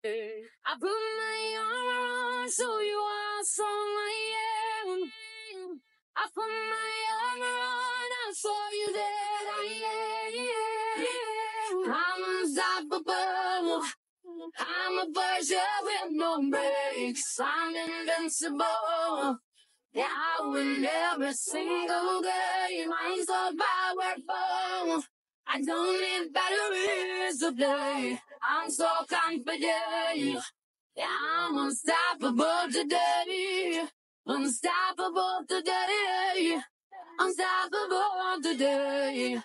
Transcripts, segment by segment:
I put my armor on so you are strong I am. I put my armor on, I saw you that I am. I'm unstoppable. I'm a virgin with no brakes. I'm invincible. Yeah, I win every single game. I'm so powerful. I don't need batteries to play. I'm so confident. Yeah, I'm unstoppable today. Unstoppable today. Unstoppable today.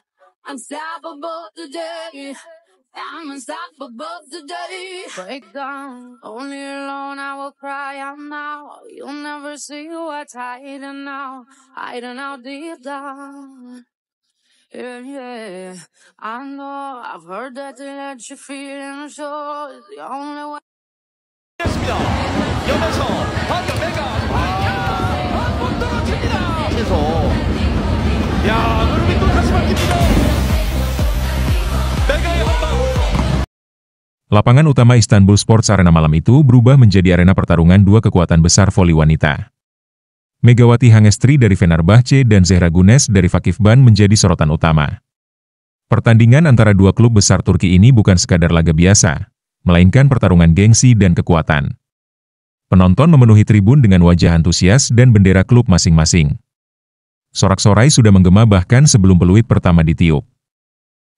Unstoppable today. I'm unstoppable today. Break down, only alone I will cry out now. You'll never see what's hiding out deep down. Yeah, yeah, I know, I've heard that they let you feel and so it's the only way. 습니다. 연에서 박메가 한번 떨어집니다. 그래서 야, 여러분 또 다시 바뀝니다. 메가의 한방. Lapangan utama Istanbul Sports Arena malam itu berubah menjadi arena pertarungan dua kekuatan besar voli wanita. Megawati Hangestri dari Fenerbahce dan Zehra Gunes dari Vakifbank menjadi sorotan utama. Pertandingan antara dua klub besar Turki ini bukan sekadar laga biasa, melainkan pertarungan gengsi dan kekuatan. Penonton memenuhi tribun dengan wajah antusias dan bendera klub masing-masing. Sorak-sorai sudah menggema bahkan sebelum peluit pertama ditiup.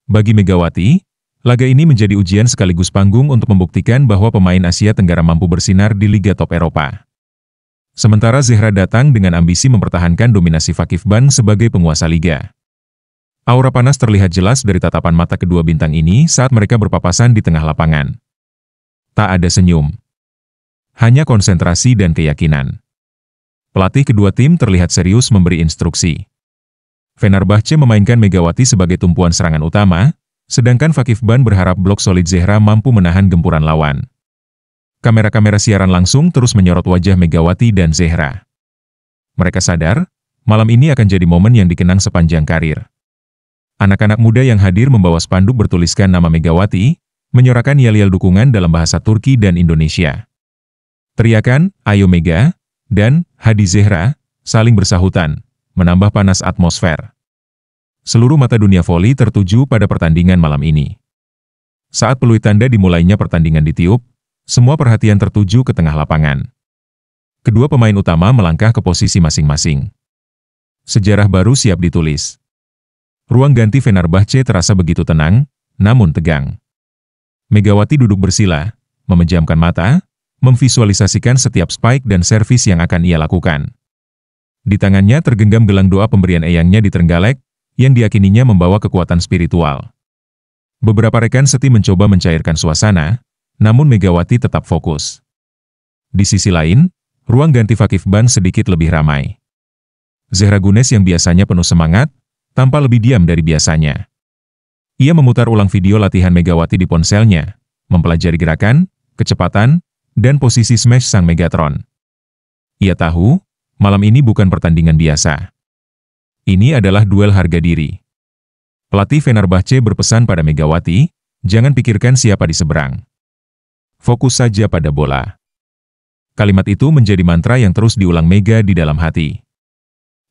Bagi Megawati, laga ini menjadi ujian sekaligus panggung untuk membuktikan bahwa pemain Asia Tenggara mampu bersinar di Liga Top Eropa. Sementara Zehra datang dengan ambisi mempertahankan dominasi Vakifbank sebagai penguasa liga. Aura panas terlihat jelas dari tatapan mata kedua bintang ini saat mereka berpapasan di tengah lapangan. Tak ada senyum. Hanya konsentrasi dan keyakinan. Pelatih kedua tim terlihat serius memberi instruksi. Fenerbahce memainkan Megawati sebagai tumpuan serangan utama, sedangkan Vakifbank berharap blok solid Zehra mampu menahan gempuran lawan. Kamera-kamera siaran langsung terus menyorot wajah Megawati dan Zehra. Mereka sadar, malam ini akan jadi momen yang dikenang sepanjang karir. Anak-anak muda yang hadir membawa spanduk bertuliskan nama Megawati, menyorakan yel-yel dukungan dalam bahasa Turki dan Indonesia. Teriakan, "Ayo Mega," dan "Hadi Zehra," saling bersahutan, menambah panas atmosfer. Seluruh mata dunia voli tertuju pada pertandingan malam ini. Saat peluit tanda dimulainya pertandingan ditiup, semua perhatian tertuju ke tengah lapangan. Kedua pemain utama melangkah ke posisi masing-masing. Sejarah baru siap ditulis. Ruang ganti Fenerbahce terasa begitu tenang, namun tegang. Megawati duduk bersila, memejamkan mata, memvisualisasikan setiap spike dan servis yang akan ia lakukan. Di tangannya tergenggam gelang doa pemberian eyangnya di Trenggalek, yang diyakininya membawa kekuatan spiritual. Beberapa rekan setim mencoba mencairkan suasana, namun Megawati tetap fokus. Di sisi lain, ruang ganti Vakifbank sedikit lebih ramai. Zehra Gunes yang biasanya penuh semangat, tampak lebih diam dari biasanya. Ia memutar ulang video latihan Megawati di ponselnya, mempelajari gerakan, kecepatan, dan posisi smash sang Megatron. Ia tahu, malam ini bukan pertandingan biasa. Ini adalah duel harga diri. Pelatih Fenerbahce berpesan pada Megawati, jangan pikirkan siapa di seberang. Fokus saja pada bola. Kalimat itu menjadi mantra yang terus diulang Mega di dalam hati.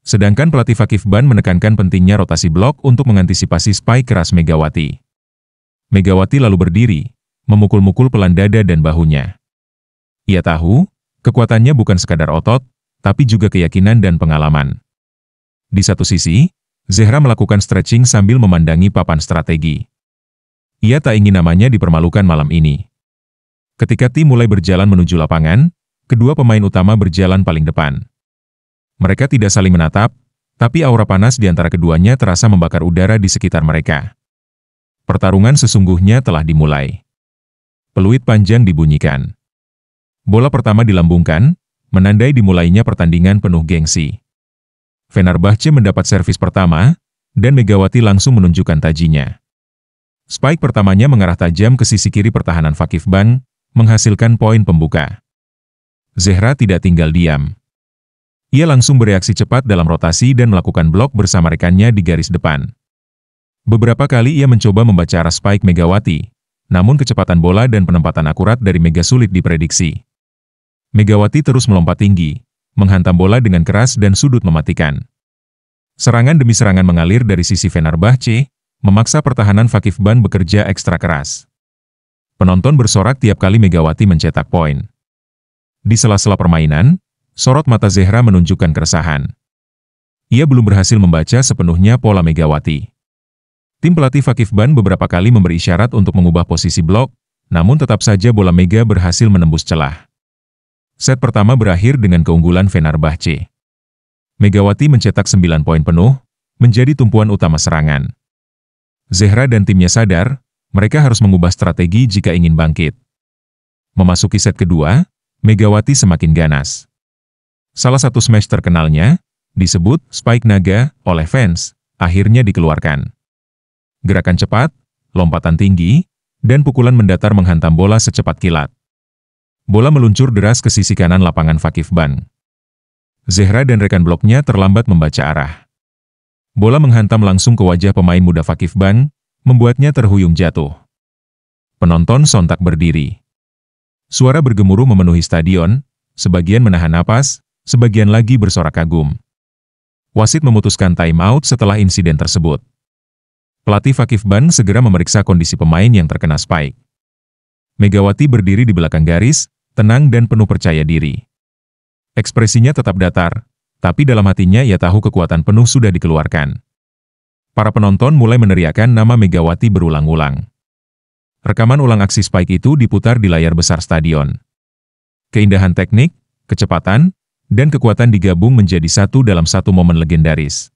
Sedangkan pelatih Vakifbank menekankan pentingnya rotasi blok untuk mengantisipasi spike keras Megawati. Megawati lalu berdiri, memukul-mukul pelan dada dan bahunya. Ia tahu, kekuatannya bukan sekadar otot, tapi juga keyakinan dan pengalaman. Di satu sisi, Zehra melakukan stretching sambil memandangi papan strategi. Ia tak ingin namanya dipermalukan malam ini. Ketika tim mulai berjalan menuju lapangan, kedua pemain utama berjalan paling depan. Mereka tidak saling menatap, tapi aura panas di antara keduanya terasa membakar udara di sekitar mereka. Pertarungan sesungguhnya telah dimulai. Peluit panjang dibunyikan. Bola pertama dilambungkan, menandai dimulainya pertandingan penuh gengsi. Fenerbahce mendapat servis pertama, dan Megawati langsung menunjukkan tajinya. Spike pertamanya mengarah tajam ke sisi kiri pertahanan Vakifbank, menghasilkan poin pembuka. Zehra tidak tinggal diam. Ia langsung bereaksi cepat dalam rotasi dan melakukan blok bersama rekannya di garis depan. Beberapa kali ia mencoba membaca arah spike Megawati, namun kecepatan bola dan penempatan akurat dari Mega sulit diprediksi. Megawati terus melompat tinggi, menghantam bola dengan keras dan sudut mematikan. Serangan demi serangan mengalir dari sisi Fenerbahce, memaksa pertahanan Vakifbank bekerja ekstra keras. Penonton bersorak tiap kali Megawati mencetak poin. Di sela-sela permainan, sorot mata Zehra menunjukkan keresahan. Ia belum berhasil membaca sepenuhnya pola Megawati. Tim pelatih Vakifbank beberapa kali memberi isyarat untuk mengubah posisi blok, namun tetap saja bola Mega berhasil menembus celah. Set pertama berakhir dengan keunggulan Fenerbahce. Megawati mencetak 9 poin penuh, menjadi tumpuan utama serangan. Zehra dan timnya sadar, mereka harus mengubah strategi jika ingin bangkit. Memasuki set kedua, Megawati semakin ganas. Salah satu smash terkenalnya, disebut Spike Naga, oleh fans, akhirnya dikeluarkan. Gerakan cepat, lompatan tinggi, dan pukulan mendatar menghantam bola secepat kilat. Bola meluncur deras ke sisi kanan lapangan Vakifbank. Zehra dan rekan bloknya terlambat membaca arah. Bola menghantam langsung ke wajah pemain muda Vakifbank, membuatnya terhuyung jatuh. Penonton sontak berdiri. Suara bergemuruh memenuhi stadion, sebagian menahan napas, sebagian lagi bersorak kagum. Wasit memutuskan time-out setelah insiden tersebut. Pelatih Vakifbank segera memeriksa kondisi pemain yang terkena spike. Megawati berdiri di belakang garis, tenang dan penuh percaya diri. Ekspresinya tetap datar, tapi dalam hatinya ia tahu kekuatan penuh sudah dikeluarkan. Para penonton mulai meneriakkan nama Megawati berulang-ulang. Rekaman ulang aksi spike itu diputar di layar besar stadion. Keindahan teknik, kecepatan, dan kekuatan digabung menjadi satu dalam satu momen legendaris.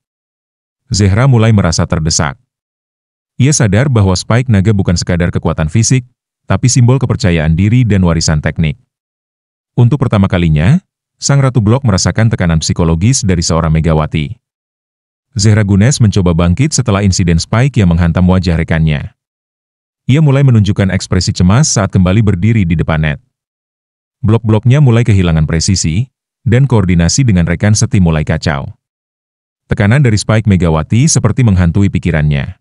Zehra mulai merasa terdesak. Ia sadar bahwa spike naga bukan sekadar kekuatan fisik, tapi simbol kepercayaan diri dan warisan teknik. Untuk pertama kalinya, sang Ratu Blok merasakan tekanan psikologis dari seorang Megawati. Zehra Gunes mencoba bangkit setelah insiden spike yang menghantam wajah rekannya. Ia mulai menunjukkan ekspresi cemas saat kembali berdiri di depan net. Blok-bloknya mulai kehilangan presisi, dan koordinasi dengan rekan setim mulai kacau. Tekanan dari spike Megawati seperti menghantui pikirannya.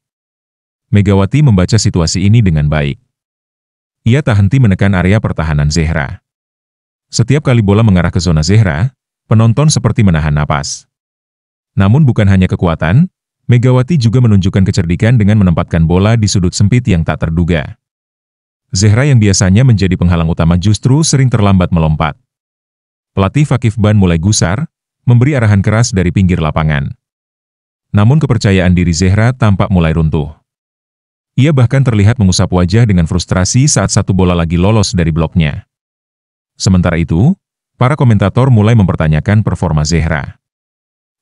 Megawati membaca situasi ini dengan baik. Ia tak henti menekan area pertahanan Zehra. Setiap kali bola mengarah ke zona Zehra, penonton seperti menahan napas. Namun bukan hanya kekuatan, Megawati juga menunjukkan kecerdikan dengan menempatkan bola di sudut sempit yang tak terduga. Zehra yang biasanya menjadi penghalang utama justru sering terlambat melompat. Pelatih Vakifbank mulai gusar, memberi arahan keras dari pinggir lapangan. Namun kepercayaan diri Zehra tampak mulai runtuh. Ia bahkan terlihat mengusap wajah dengan frustrasi saat satu bola lagi lolos dari bloknya. Sementara itu, para komentator mulai mempertanyakan performa Zehra.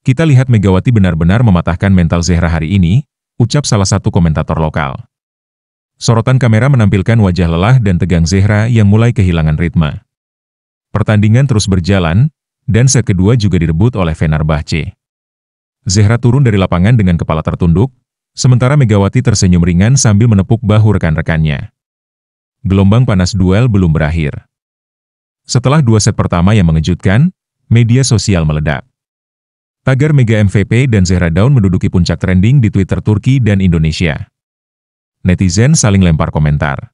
Kita lihat Megawati benar-benar mematahkan mental Zehra hari ini, ucap salah satu komentator lokal. Sorotan kamera menampilkan wajah lelah dan tegang Zehra yang mulai kehilangan ritme. Pertandingan terus berjalan, dan set kedua juga direbut oleh Fenerbahce. Zehra turun dari lapangan dengan kepala tertunduk, sementara Megawati tersenyum ringan sambil menepuk bahu rekan-rekannya. Gelombang panas duel belum berakhir. Setelah dua set pertama yang mengejutkan, media sosial meledak. Tagar Mega MVP dan Zehra Dawn menduduki puncak trending di Twitter Turki dan Indonesia. Netizen saling lempar komentar.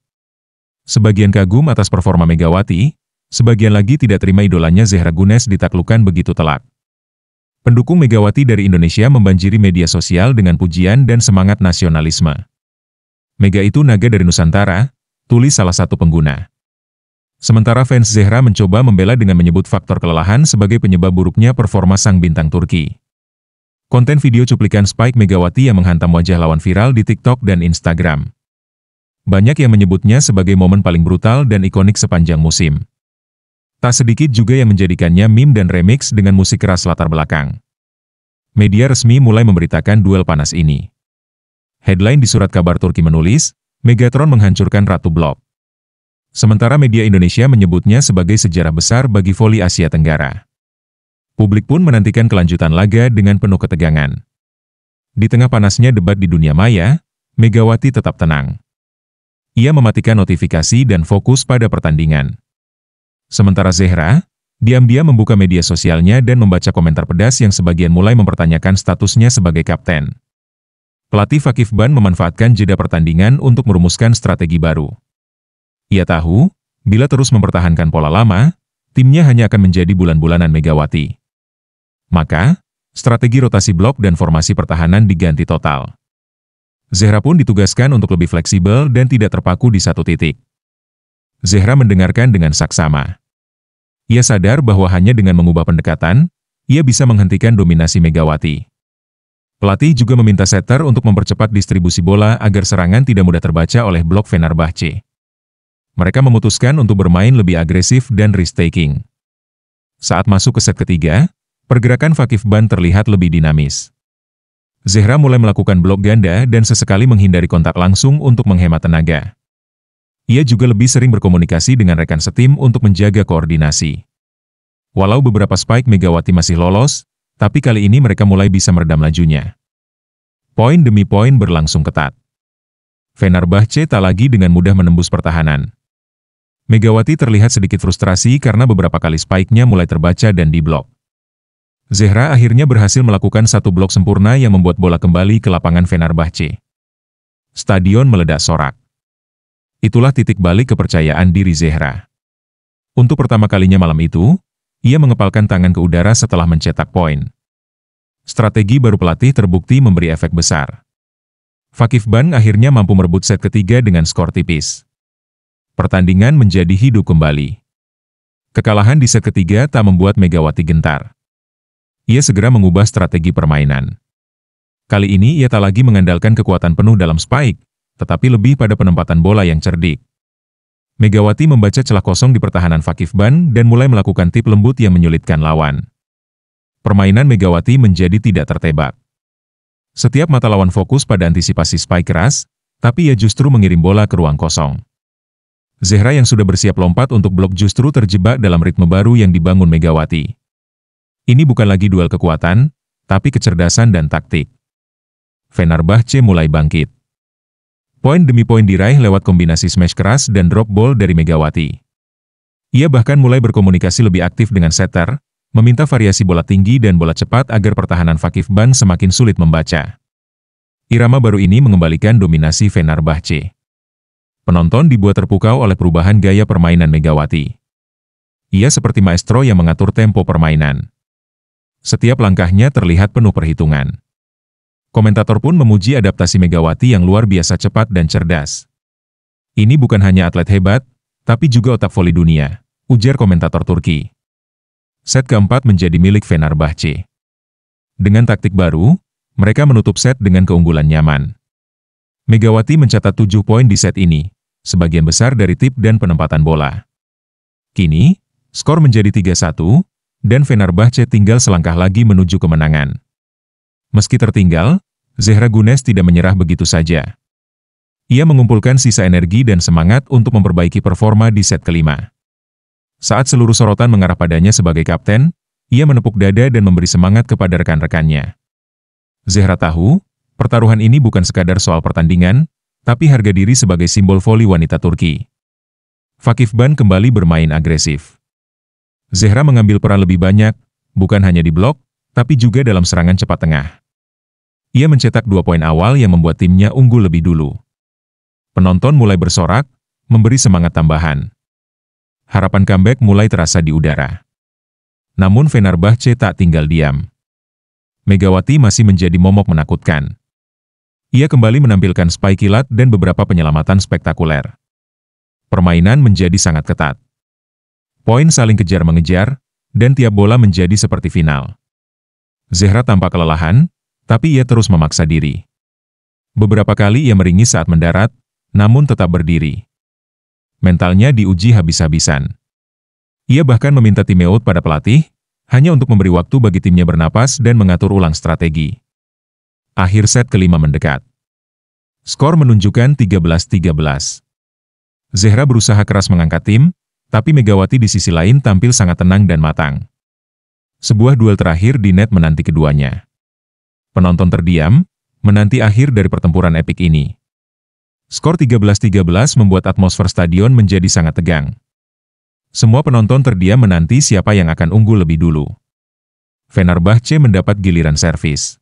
Sebagian kagum atas performa Megawati, sebagian lagi tidak terima idolanya Zehra Gunes ditaklukkan begitu telak. Pendukung Megawati dari Indonesia membanjiri media sosial dengan pujian dan semangat nasionalisme. Mega itu naga dari Nusantara, tulis salah satu pengguna. Sementara fans Zehra mencoba membela dengan menyebut faktor kelelahan sebagai penyebab buruknya performa sang bintang Turki. Konten video cuplikan spike Megawati yang menghantam wajah lawan viral di TikTok dan Instagram. Banyak yang menyebutnya sebagai momen paling brutal dan ikonik sepanjang musim. Tak sedikit juga yang menjadikannya meme dan remix dengan musik keras latar belakang. Media resmi mulai memberitakan duel panas ini. Headline di surat kabar Turki menulis, Megatron menghancurkan Ratu Blok. Sementara media Indonesia menyebutnya sebagai sejarah besar bagi voli Asia Tenggara. Publik pun menantikan kelanjutan laga dengan penuh ketegangan. Di tengah panasnya debat di dunia maya, Megawati tetap tenang. Ia mematikan notifikasi dan fokus pada pertandingan. Sementara Zehra, diam-diam membuka media sosialnya dan membaca komentar pedas yang sebagian mulai mempertanyakan statusnya sebagai kapten. Pelatih Fakif Ban memanfaatkan jeda pertandingan untuk merumuskan strategi baru. Ia tahu, bila terus mempertahankan pola lama, timnya hanya akan menjadi bulan-bulanan Megawati. Maka, strategi rotasi blok dan formasi pertahanan diganti total. Zehra pun ditugaskan untuk lebih fleksibel dan tidak terpaku di satu titik. Zehra mendengarkan dengan saksama. Ia sadar bahwa hanya dengan mengubah pendekatan, ia bisa menghentikan dominasi Megawati. Pelatih juga meminta setter untuk mempercepat distribusi bola agar serangan tidak mudah terbaca oleh blok Fenerbahce. Mereka memutuskan untuk bermain lebih agresif dan risk-taking. Saat masuk ke set ketiga, pergerakan Fakif Ban terlihat lebih dinamis. Zehra mulai melakukan blok ganda dan sesekali menghindari kontak langsung untuk menghemat tenaga. Ia juga lebih sering berkomunikasi dengan rekan setim untuk menjaga koordinasi. Walau beberapa spike Megawati masih lolos, tapi kali ini mereka mulai bisa meredam lajunya. Poin demi poin berlangsung ketat. Fenerbahce tak lagi dengan mudah menembus pertahanan. Megawati terlihat sedikit frustrasi karena beberapa kali spike-nya mulai terbaca dan diblok. Zehra akhirnya berhasil melakukan satu blok sempurna yang membuat bola kembali ke lapangan Fenerbahce. Stadion meledak sorak. Itulah titik balik kepercayaan diri Zehra. Untuk pertama kalinya malam itu, ia mengepalkan tangan ke udara setelah mencetak poin. Strategi baru pelatih terbukti memberi efek besar. Fakif Ban akhirnya mampu merebut set ketiga dengan skor tipis. Pertandingan menjadi hidup kembali. Kekalahan di set ketiga tak membuat Megawati gentar. Ia segera mengubah strategi permainan. Kali ini ia tak lagi mengandalkan kekuatan penuh dalam spike, tetapi lebih pada penempatan bola yang cerdik. Megawati membaca celah kosong di pertahanan Fakif Ban dan mulai melakukan tip lembut yang menyulitkan lawan. Permainan Megawati menjadi tidak tertebak. Setiap mata lawan fokus pada antisipasi spike keras, tapi ia justru mengirim bola ke ruang kosong. Zehra yang sudah bersiap lompat untuk blok justru terjebak dalam ritme baru yang dibangun Megawati. Ini bukan lagi duel kekuatan, tapi kecerdasan dan taktik. Fenerbahce mulai bangkit. Poin demi poin diraih lewat kombinasi smash keras dan drop ball dari Megawati. Ia bahkan mulai berkomunikasi lebih aktif dengan setter, meminta variasi bola tinggi dan bola cepat agar pertahanan Fakif Ban semakin sulit membaca. Irama baru ini mengembalikan dominasi Fenerbahce. Penonton dibuat terpukau oleh perubahan gaya permainan Megawati. Ia seperti maestro yang mengatur tempo permainan. Setiap langkahnya terlihat penuh perhitungan. Komentator pun memuji adaptasi Megawati yang luar biasa cepat dan cerdas. Ini bukan hanya atlet hebat, tapi juga otak voli dunia, ujar komentator Turki. Set keempat menjadi milik Fenerbahce. Dengan taktik baru, mereka menutup set dengan keunggulan nyaman. Megawati mencatat 7 poin di set ini, sebagian besar dari tip dan penempatan bola. Kini, skor menjadi 3-1, dan Fenerbahce tinggal selangkah lagi menuju kemenangan. Meski tertinggal, Zehra Gunes tidak menyerah begitu saja. Ia mengumpulkan sisa energi dan semangat untuk memperbaiki performa di set kelima. Saat seluruh sorotan mengarah padanya sebagai kapten, ia menepuk dada dan memberi semangat kepada rekan-rekannya. Zehra tahu, pertaruhan ini bukan sekadar soal pertandingan, tapi harga diri sebagai simbol voli wanita Turki. Fakif Ban kembali bermain agresif. Zehra mengambil peran lebih banyak, bukan hanya di blok, tapi juga dalam serangan cepat tengah. Ia mencetak 2 poin awal yang membuat timnya unggul lebih dulu. Penonton mulai bersorak, memberi semangat tambahan. Harapan comeback mulai terasa di udara. Namun Fenerbahce tak tinggal diam. Megawati masih menjadi momok menakutkan. Ia kembali menampilkan spike kilat dan beberapa penyelamatan spektakuler. Permainan menjadi sangat ketat. Poin saling kejar-mengejar, dan tiap bola menjadi seperti final. Zehra tampak kelelahan, tapi ia terus memaksa diri. Beberapa kali ia meringis saat mendarat, namun tetap berdiri. Mentalnya diuji habis-habisan. Ia bahkan meminta timeout pada pelatih, hanya untuk memberi waktu bagi timnya bernapas dan mengatur ulang strategi. Akhir set kelima mendekat. Skor menunjukkan 13-13. Zehra berusaha keras mengangkat tim, tapi Megawati di sisi lain tampil sangat tenang dan matang. Sebuah duel terakhir di net menanti keduanya. Penonton terdiam, menanti akhir dari pertempuran epik ini. Skor 13-13 membuat atmosfer stadion menjadi sangat tegang. Semua penonton terdiam menanti siapa yang akan unggul lebih dulu. Fenerbahce mendapat giliran servis.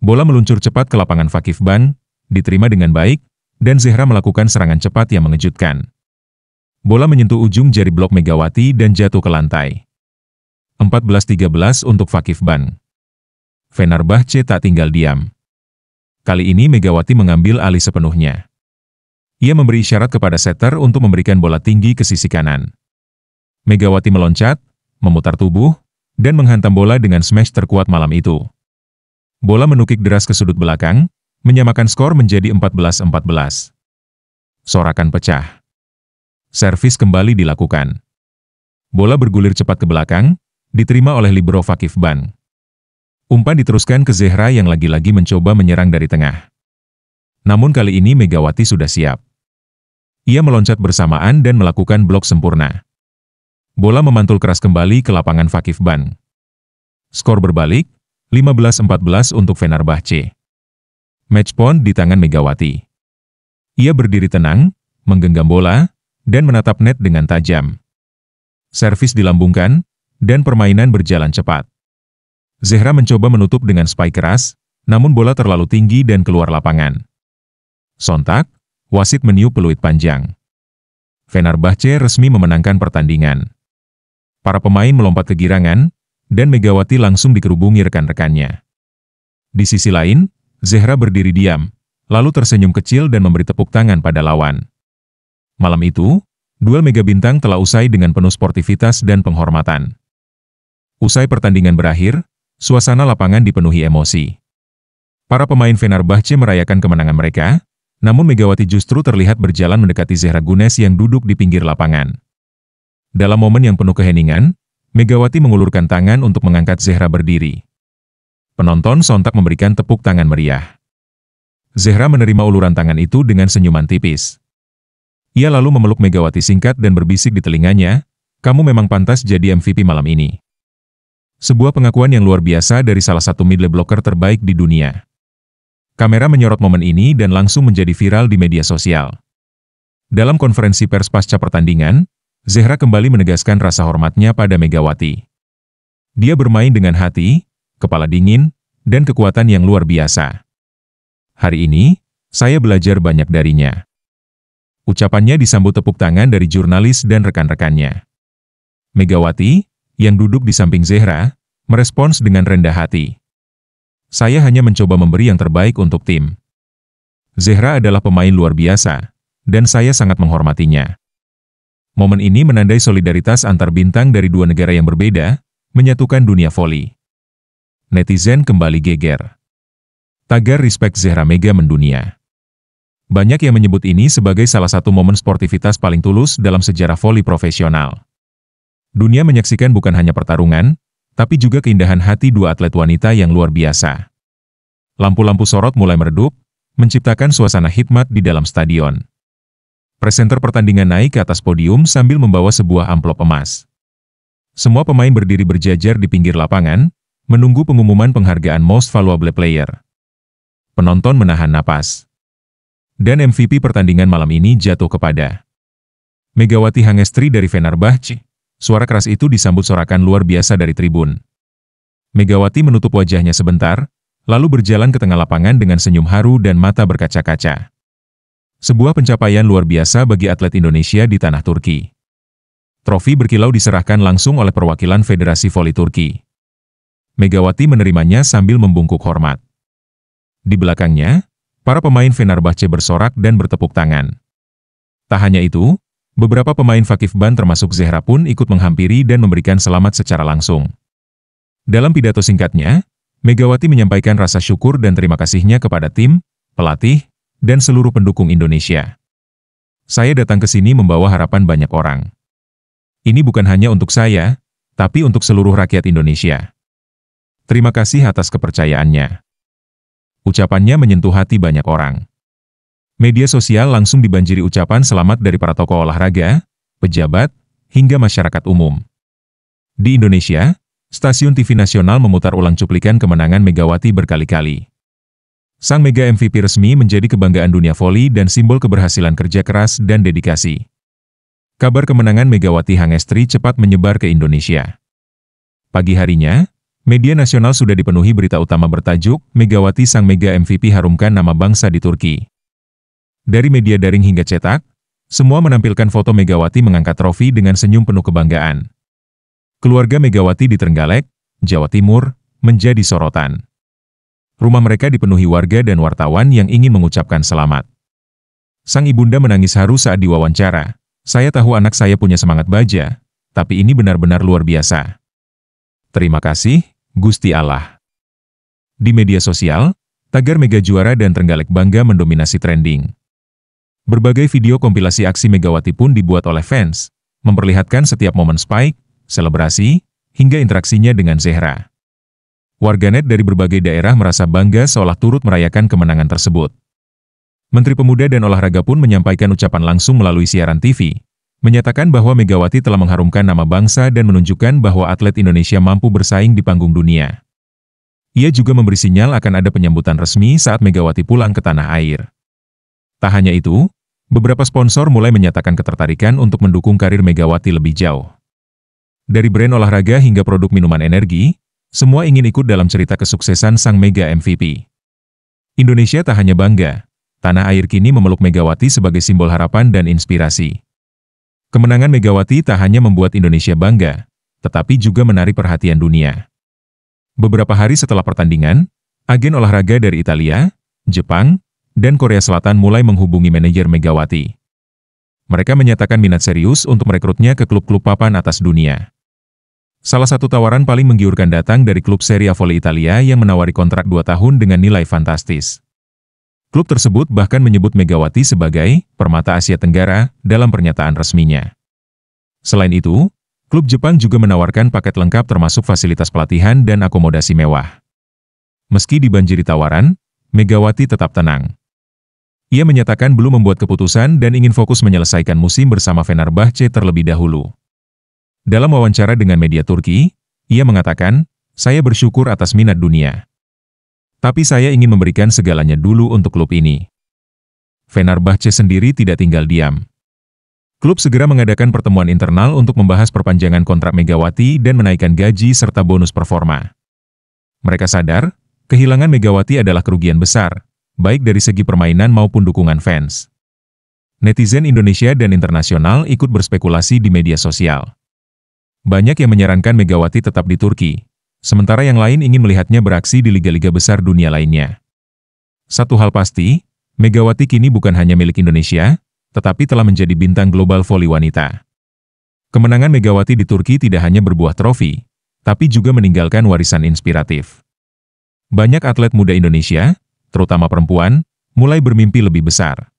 Bola meluncur cepat ke lapangan Vakifban, diterima dengan baik, dan Zehra melakukan serangan cepat yang mengejutkan. Bola menyentuh ujung jari blok Megawati dan jatuh ke lantai. 14-13 untuk Vakifban. Fenerbahce tak tinggal diam. Kali ini Megawati mengambil alih sepenuhnya. Ia memberi isyarat kepada setter untuk memberikan bola tinggi ke sisi kanan. Megawati meloncat, memutar tubuh, dan menghantam bola dengan smash terkuat malam itu. Bola menukik deras ke sudut belakang, menyamakan skor menjadi 14-14. Sorakan pecah. Servis kembali dilakukan. Bola bergulir cepat ke belakang, diterima oleh libero Vakifban. Umpan diteruskan ke Zehra yang lagi-lagi mencoba menyerang dari tengah. Namun kali ini Megawati sudah siap. Ia meloncat bersamaan dan melakukan blok sempurna. Bola memantul keras kembali ke lapangan Vakifban. Skor berbalik, 15-14 untuk Fenerbahce. Match point di tangan Megawati. Ia berdiri tenang, menggenggam bola, dan menatap net dengan tajam. Servis dilambungkan, dan permainan berjalan cepat. Zehra mencoba menutup dengan spike keras, namun bola terlalu tinggi dan keluar lapangan. Sontak, wasit meniup peluit panjang. Fenerbahce resmi memenangkan pertandingan. Para pemain melompat kegirangan, dan Megawati langsung dikerubungi rekan-rekannya. Di sisi lain, Zehra berdiri diam, lalu tersenyum kecil dan memberi tepuk tangan pada lawan. Malam itu, duel mega bintang telah usai dengan penuh sportivitas dan penghormatan. Usai pertandingan berakhir, suasana lapangan dipenuhi emosi. Para pemain Fenerbahce merayakan kemenangan mereka, namun Megawati justru terlihat berjalan mendekati Zehra Gunes yang duduk di pinggir lapangan. Dalam momen yang penuh keheningan, Megawati mengulurkan tangan untuk mengangkat Zehra berdiri. Penonton sontak memberikan tepuk tangan meriah. Zehra menerima uluran tangan itu dengan senyuman tipis. Ia lalu memeluk Megawati singkat dan berbisik di telinganya, "Kamu memang pantas jadi MVP malam ini." Sebuah pengakuan yang luar biasa dari salah satu middle blocker terbaik di dunia. Kamera menyorot momen ini dan langsung menjadi viral di media sosial. Dalam konferensi pers pasca pertandingan, Zehra kembali menegaskan rasa hormatnya pada Megawati. Dia bermain dengan hati, kepala dingin, dan kekuatan yang luar biasa. "Hari ini, saya belajar banyak darinya." Ucapannya disambut tepuk tangan dari jurnalis dan rekan-rekannya. Megawati, yang duduk di samping Zehra, merespons dengan rendah hati. "Saya hanya mencoba memberi yang terbaik untuk tim. Zehra adalah pemain luar biasa, dan saya sangat menghormatinya." Momen ini menandai solidaritas antar bintang dari dua negara yang berbeda, menyatukan dunia voli. Netizen kembali geger. Tagar respect Zehra Mega mendunia. Banyak yang menyebut ini sebagai salah satu momen sportivitas paling tulus dalam sejarah voli profesional. Dunia menyaksikan bukan hanya pertarungan, tapi juga keindahan hati dua atlet wanita yang luar biasa. Lampu-lampu sorot mulai meredup, menciptakan suasana hikmat di dalam stadion. Presenter pertandingan naik ke atas podium sambil membawa sebuah amplop emas. Semua pemain berdiri berjajar di pinggir lapangan, menunggu pengumuman penghargaan Most Valuable Player. Penonton menahan napas. Dan MVP pertandingan malam ini jatuh kepada Megawati Hangestri dari Fenerbahce. Suara keras itu disambut sorakan luar biasa dari tribun. Megawati menutup wajahnya sebentar, lalu berjalan ke tengah lapangan dengan senyum haru dan mata berkaca-kaca. Sebuah pencapaian luar biasa bagi atlet Indonesia di tanah Turki. Trofi berkilau diserahkan langsung oleh perwakilan Federasi Voli Turki. Megawati menerimanya sambil membungkuk hormat. Di belakangnya, para pemain Fenerbahce bersorak dan bertepuk tangan. Tak hanya itu, beberapa pemain Vakifban termasuk Zehra pun ikut menghampiri dan memberikan selamat secara langsung. Dalam pidato singkatnya, Megawati menyampaikan rasa syukur dan terima kasihnya kepada tim, pelatih, dan seluruh pendukung Indonesia. "Saya datang ke sini membawa harapan banyak orang. Ini bukan hanya untuk saya, tapi untuk seluruh rakyat Indonesia. Terima kasih atas kepercayaannya." Ucapannya menyentuh hati banyak orang. Media sosial langsung dibanjiri ucapan selamat dari para tokoh olahraga, pejabat, hingga masyarakat umum. Di Indonesia, stasiun TV nasional memutar ulang cuplikan kemenangan Megawati berkali-kali. Sang Mega MVP resmi menjadi kebanggaan dunia voli dan simbol keberhasilan kerja keras dan dedikasi. Kabar kemenangan Megawati Hangestri cepat menyebar ke Indonesia. Pagi harinya, media nasional sudah dipenuhi berita utama bertajuk, Megawati Sang Mega MVP harumkan nama bangsa di Turki. Dari media daring hingga cetak, semua menampilkan foto Megawati mengangkat trofi dengan senyum penuh kebanggaan. Keluarga Megawati di Trenggalek, Jawa Timur, menjadi sorotan. Rumah mereka dipenuhi warga dan wartawan yang ingin mengucapkan selamat. Sang ibunda menangis haru saat diwawancara. Saya tahu anak saya punya semangat baja, tapi ini benar-benar luar biasa. Terima kasih, Gusti Allah. Di media sosial, tagar Mega juara dan Trenggalek bangga mendominasi trending. Berbagai video kompilasi aksi Megawati pun dibuat oleh fans, memperlihatkan setiap momen spike, selebrasi, hingga interaksinya dengan Zehra. Warganet dari berbagai daerah merasa bangga seolah turut merayakan kemenangan tersebut. Menteri Pemuda dan Olahraga pun menyampaikan ucapan langsung melalui siaran TV, menyatakan bahwa Megawati telah mengharumkan nama bangsa dan menunjukkan bahwa atlet Indonesia mampu bersaing di panggung dunia. Ia juga memberi sinyal akan ada penyambutan resmi saat Megawati pulang ke tanah air. Tak hanya itu, beberapa sponsor mulai menyatakan ketertarikan untuk mendukung karir Megawati lebih jauh. Dari brand olahraga hingga produk minuman energi, semua ingin ikut dalam cerita kesuksesan Sang Mega MVP. Indonesia tak hanya bangga, tanah air kini memeluk Megawati sebagai simbol harapan dan inspirasi. Kemenangan Megawati tak hanya membuat Indonesia bangga, tetapi juga menarik perhatian dunia. Beberapa hari setelah pertandingan, agen olahraga dari Italia, Jepang, dan Korea Selatan mulai menghubungi manajer Megawati. Mereka menyatakan minat serius untuk merekrutnya ke klub-klub papan atas dunia. Salah satu tawaran paling menggiurkan datang dari klub Serie A Voli Italia yang menawari kontrak 2 tahun dengan nilai fantastis. Klub tersebut bahkan menyebut Megawati sebagai permata Asia Tenggara dalam pernyataan resminya. Selain itu, klub Jepang juga menawarkan paket lengkap termasuk fasilitas pelatihan dan akomodasi mewah. Meski dibanjiri tawaran, Megawati tetap tenang. Ia menyatakan belum membuat keputusan dan ingin fokus menyelesaikan musim bersama Fenerbahce terlebih dahulu. Dalam wawancara dengan media Turki, ia mengatakan, "Saya bersyukur atas minat dunia. Tapi saya ingin memberikan segalanya dulu untuk klub ini." Fenerbahce sendiri tidak tinggal diam. Klub segera mengadakan pertemuan internal untuk membahas perpanjangan kontrak Megawati dan menaikkan gaji serta bonus performa. Mereka sadar, kehilangan Megawati adalah kerugian besar, baik dari segi permainan maupun dukungan fans. Netizen Indonesia dan internasional ikut berspekulasi di media sosial. Banyak yang menyarankan Megawati tetap di Turki, sementara yang lain ingin melihatnya beraksi di liga-liga besar dunia lainnya. Satu hal pasti, Megawati kini bukan hanya milik Indonesia, tetapi telah menjadi bintang global voli wanita. Kemenangan Megawati di Turki tidak hanya berbuah trofi, tapi juga meninggalkan warisan inspiratif. Banyak atlet muda Indonesia, terutama perempuan, mulai bermimpi lebih besar.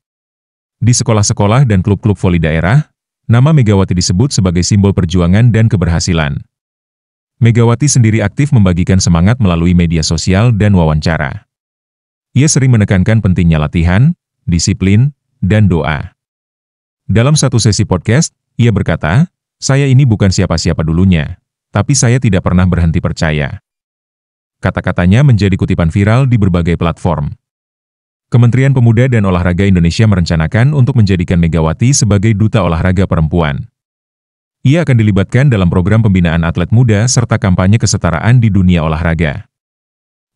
Di sekolah-sekolah dan klub-klub voli daerah, nama Megawati disebut sebagai simbol perjuangan dan keberhasilan. Megawati sendiri aktif membagikan semangat melalui media sosial dan wawancara. Ia sering menekankan pentingnya latihan, disiplin, dan doa. Dalam satu sesi podcast, ia berkata, "Saya ini bukan siapa-siapa dulunya, tapi saya tidak pernah berhenti percaya." Kata-katanya menjadi kutipan viral di berbagai platform. Kementerian Pemuda dan Olahraga Indonesia merencanakan untuk menjadikan Megawati sebagai duta olahraga perempuan. Ia akan dilibatkan dalam program pembinaan atlet muda serta kampanye kesetaraan di dunia olahraga.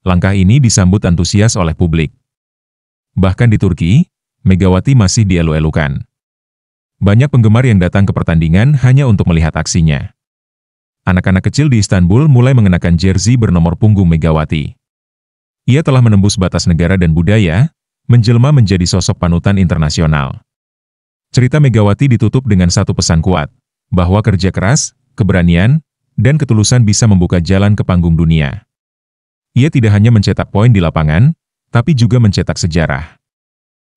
Langkah ini disambut antusias oleh publik. Bahkan di Turki, Megawati masih dielu-elukan. Banyak penggemar yang datang ke pertandingan hanya untuk melihat aksinya. Anak-anak kecil di Istanbul mulai mengenakan jersey bernomor punggung Megawati. Ia telah menembus batas negara dan budaya, menjelma menjadi sosok panutan internasional. Cerita Megawati ditutup dengan satu pesan kuat, bahwa kerja keras, keberanian, dan ketulusan bisa membuka jalan ke panggung dunia. Ia tidak hanya mencetak poin di lapangan, tapi juga mencetak sejarah.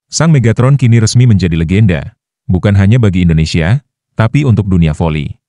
Sang Megatron kini resmi menjadi legenda, bukan hanya bagi Indonesia, tapi untuk dunia voli.